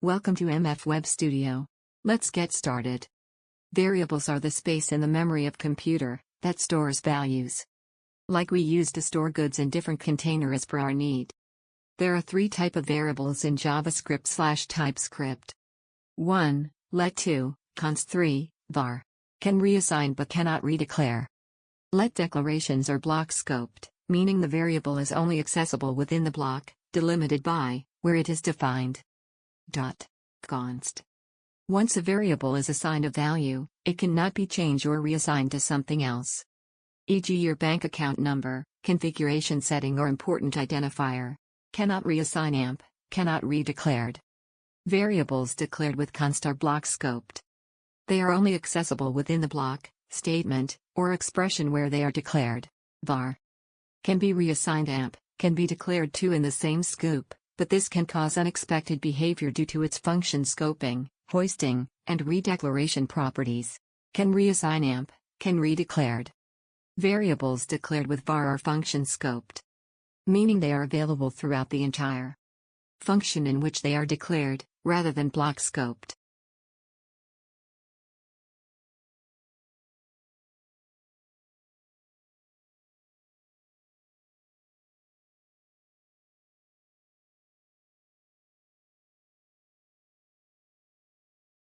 Welcome to MF Web Studio. Let's get started. Variables are the space in the memory of computer that stores values. Like we use to store goods in different container as per our need. There are three types of variables in JavaScript/Typescript. 1. Let 2, const 3, var. Can reassign but cannot redeclare. Let declarations are block scoped, meaning the variable is only accessible within the block, delimited by, where it is defined. Const. Once a variable is assigned a value, it cannot be changed or reassigned to something else. E.g. your bank account number, configuration setting or important identifier. Cannot reassign amp, cannot redeclared. Variables declared with const are block scoped. They are only accessible within the block, statement, or expression where they are declared. Var. Can be reassigned amp, can be declared to in the same scope, but this can cause unexpected behavior due to its function scoping, hoisting, and redeclaration properties. Can reassign amp, can redeclared. Variables declared with var are function scoped, meaning they are available throughout the entire function in which they are declared, rather than block scoped.